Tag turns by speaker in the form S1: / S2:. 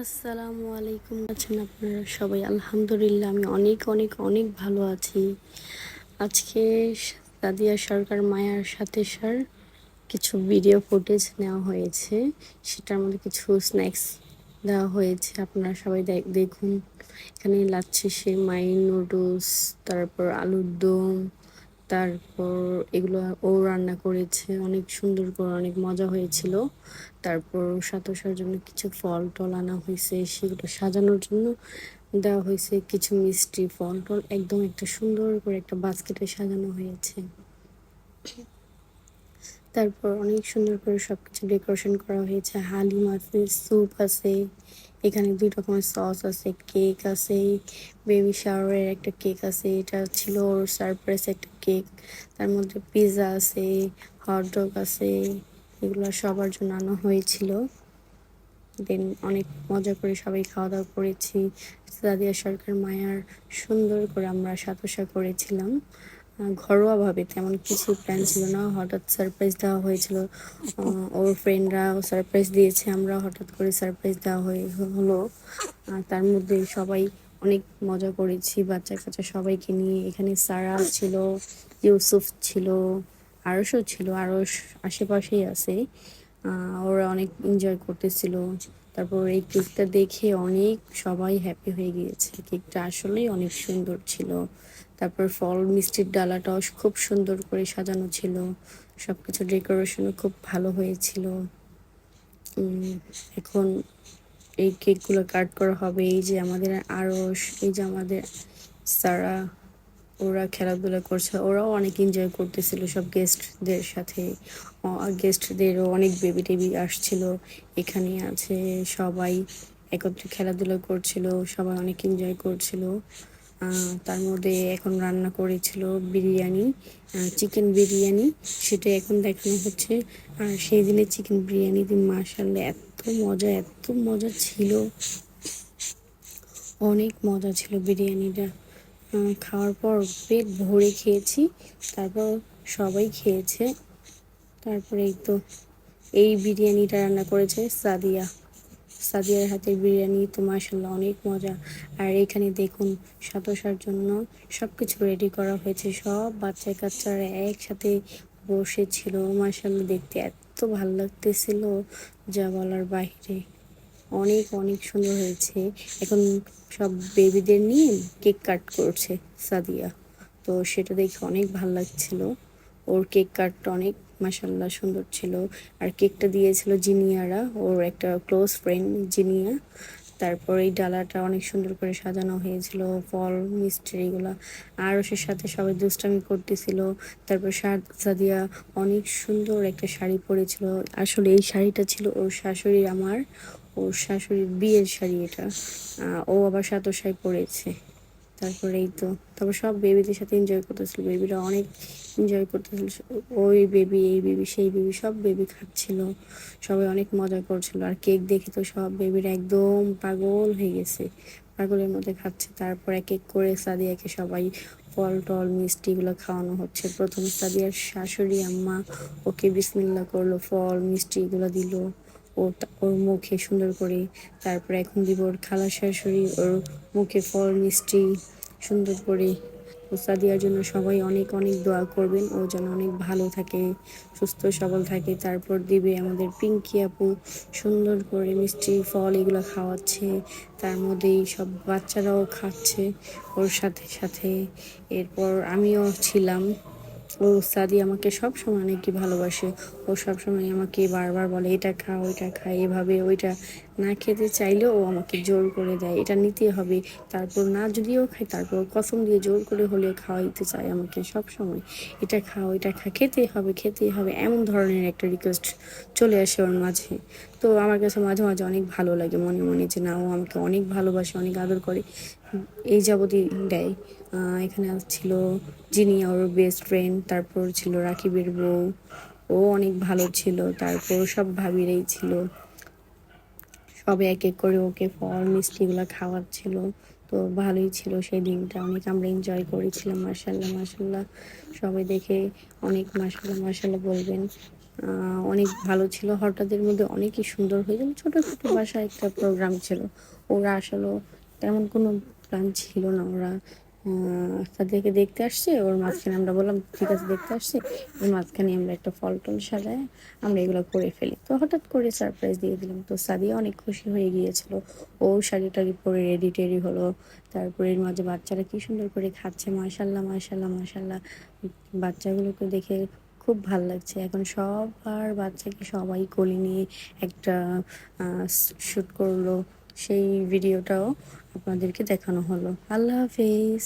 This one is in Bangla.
S1: আসসালামু আলাইকুম। আছেন আপনারা সবাই? আলহামদুলিল্লাহ আমি অনেক অনেক অনেক ভালো আছি। আজকে সাদিয়া সরকার মায়ার সাথে কিছু ভিডিও ফুটেজ নেওয়া হয়েছে। সেটার মধ্যে কিছু স্ন্যাক্স দেওয়া হয়েছে, আপনারা সবাই দেখুন। এখানে লাচ্ছি সেমাই, নুডলস, তারপর আলুর দম, তারপর এগুলো ও রান্না করেছে অনেক সুন্দর করে, অনেক মজা হয়েছিল। তারপর সাতোসার জন্য কিছু ফল টল আনা হয়েছে, সেগুলো সাজানোর জন্য দেওয়া হয়েছে কিছু মিষ্টি ফল টল, একদম একটা সুন্দর করে একটা বাস্কেটে সাজানো হয়েছে। তারপর অনেক সুন্দর করে সবকিছু ডেকোরেশন করা হয়েছে। হালিম আছে, স্যুপ আছে, এখানে 2 রকমের সস আছে, কেক আছে, বেবি শাওয়ারের একটা কেক আছে, এটা ছিল ওর সারপ্রাইজ একটা কেক। তার মধ্যে পিৎজা আছে, হটডগ আছে, এগুলো সবার জন্য আনা হয়েছিল। দেন অনেক মজা করে সবাই খাওয়া দাওয়া করেছি। সাদিয়া সরকার মায়ার সুন্দর করে আমরা সাতোসা করেছিলাম ঘরোয়াভাবে, তেমন কিছু প্ল্যান ছিল না, হঠাৎ সারপ্রাইজ দেওয়া হয়েছিল। ওর ফ্রেন্ডরাও সারপ্রাইজ দিয়েছে, আমরা হঠাৎ করে সারপ্রাইজ দেওয়া হলো। তার মধ্যে সবাই অনেক মজা করেছি বাচ্চা কাচ্চা সবাইকে নিয়ে। এখানে সারা ছিল, ইউসুফ ছিল, আরশও ছিল, আরশ আশেপাশেই আছে। ওরা অনেক এনজয় করতেছিল। তারপর এই কেকটা দেখে অনেক সবাই হ্যাপি হয়ে গিয়েছে, কেকটা আসলেই অনেক সুন্দর ছিল। তারপর ফল মিষ্টির ডালাটাও খুব সুন্দর করে সাজানো ছিল, সবকিছু ডেকোরেশনও খুব ভালো হয়েছিল। এখন এই কেকগুলো কাট করা হবে। এই যে আমাদের আরশ, এই যে আমাদের সারা, ওরা খেলাধুলা করছে, ওরাও অনেক এনজয় করতেছিল সব গেস্টদের সাথে। গেস্টদেরও অনেক বেবি টেবি আসছিল, এখানে আছে সবাই একত্রে খেলাধুলা করছিল, সবাই অনেক এনজয় করছিল। তার মধ্যে এখন রান্না করেছিল বিরিয়ানি, চিকেন বিরিয়ানি, সেটা এখন দেখানো হচ্ছে। আর সেই দিনের চিকেন বিরিয়ানি দিন মাশাআল্লাহ এত মজা ছিল, অনেক মজা ছিল বিরিয়ানিটা। খাওয়ার পর পেট ভরে খেয়েছি, তারপর সবাই খেয়েছে। তারপরে এই বিরিয়ানিটা রান্না করেছে সাদিয়ার হাতের বিরিয়ানি তো মাশাআল্লাহ অনেক মজা। আর এখানে দেখুন সাতোসার জন্য সব কিছু রেডি করা হয়েছে, সব বাচ্চা কাচ্চারা একসাথে বসেছিল। মাশাআল্লাহ দেখতে এত ভালো লাগতেছিল যা বলার বাইরে, অনেক অনেক সুন্দর হয়েছে। এখন সব বেবিদের নিয়ে কেক কাট করছে সাদিয়া, তো সেটা দেখে অনেক ভালো লাগছিল। ওর কেক কাটটা অনেক মাশাআল্লাহ সুন্দর ছিল। আর কেকটা দিয়েছিল জিনিয়ারা, ওর একটা ক্লোজ ফ্রেন্ড জিনিয়া। তারপর এই ডালাটা অনেক সুন্দর করে সাজানো হয়েছিল, ফল মিষ্টি এগুলো। আর ওর সাথে সবাই দুষ্টামি করতেছিল। তারপর সাদিয়া অনেক সুন্দর একটা শাড়ি পরেছিল, আসলে এই শাড়িটা ছিল ওর শাশুড়ির, ওর শাশুড়ির বিয়ের শাড়ি এটা। ও আবার সাতোসায় পরেছে। তারপরে তারপর সব বেবিদের সাথে এনজয় করতেছিল, বেবিরা অনেক এনজয় করতেছিল। ওই বেবি, এই বেবি, সেই বেবি, সব বেবি খাচ্ছিল, সবাই অনেক মজা করছিল। আর কেক দেখে তো সব বেবিরা একদম পাগল হয়ে গেছে, পাগলের মধ্যে খাচ্ছে। তারপর এক এক করে সাদিয়াকে সবাই ফল টল মিষ্টিগুলো খাওয়ানো হচ্ছে। প্রথম সাদিয়ার শাশুড়ি আম্মা ওকে বিসমিল্লাহ করলো, ফল মিষ্টিগুলো দিল ওর মুখে সুন্দর করে। তারপরে এখন দিব ওর খালা শাশুড়ি, ওর মুখে ফল মিষ্টি সুন্দর করে। ও সাদিয়ার জন্য সবাই অনেক অনেক দোয়া করবেন, ও যেন অনেক ভালো থাকে, সুস্থ সবল থাকে। তারপর দিবে আমাদের পিঙ্কি আপু, সুন্দর করে মিষ্টি ফল এগুলো খাওয়াচ্ছে, তার মধ্যেই সব বাচ্চারাও খাচ্ছে ওর সাথে সাথে। এরপর আমিও ছিলাম। ও সাদি আমাকে সব সময় অনেক ভালোবাসে, ও সব সময় আমাকে বারবার বলে এটা খা ওইটা খা, এভাবে ওইটা না খেতে চাইলেও ও আমাকে জোর করে দেয়, এটা নিতে হবে। তারপর না যদিও খাই, তারপর কসম দিয়ে জোর করে হলেও খাওয়াইতে চায় আমাকে সব সময়, এটা খা ওইটা খা, খেতেই হবে, এমন ধরনের একটা রিকোয়েস্ট চলে আসে ওর মাঝে। তো আমার কাছে মাঝে মাঝে অনেক ভালো লাগে মনে মনে, যে না ও আমাকে অনেক ভালোবাসে, অনেক আদর করে, এই যাবতই দেয়। এখানে ছিল যিনি ওর বেস্ট ফ্রেন্ড, তারপর ছিল রাকিবের বউ, ও অনেক ভালো ছিল। তারপর সব ভাবিরাই ছিল, সবে এক এক করে ওকে ফল মিষ্টিগুলো খাওয়াচ্ছিল। তো ভালোই ছিল সেই দিনটা, অনেক আমরা এনজয় করেছিলাম। মাশাল্লাহ মাশাল্লাহ, সবাই দেখে অনেক মাশাল্লাহ মাশাল্লাহ বলবেন। অনেক ভালো ছিল। হঠাৎের মধ্যে অনেকই সুন্দর হয়ে গেল। ছোটো ছোটো বাসায় একটা প্রোগ্রাম ছিল। ওরা আসলেও তেমন কোনো প্ল্যান ছিল না। ওরা তাদেরকে দেখতে আসছে, ওর মাঝখানে আমরা বললাম ঠিক আছে দেখতে আসছে, ওর মাঝখানে আমরা একটা ফল টল সাজায় আমরা এগুলো করে ফেলি। তো হঠাৎ করে সারপ্রাইজ দিয়ে দিলাম। তো সাদিয়া অনেক খুশি হয়ে গিয়েছিল। ও শাড়ি টাড়ি পরে রেডি টেডি হলো। তারপরে এর মাঝে বাচ্চারা কি সুন্দর করে খাচ্ছে, মাশাল্লাহ মাশাল্লাহ মাশাল্লাহ। বাচ্চাগুলোকে দেখে খুব ভাল লাগছে। এখন সবার বাচ্চাকে সবাই কোলে নিয়ে একটা শ্যুট করলো, সেই ভিডিওটাও আপনাদেরকে দেখানো হলো। আল্লাহ হাফেজ।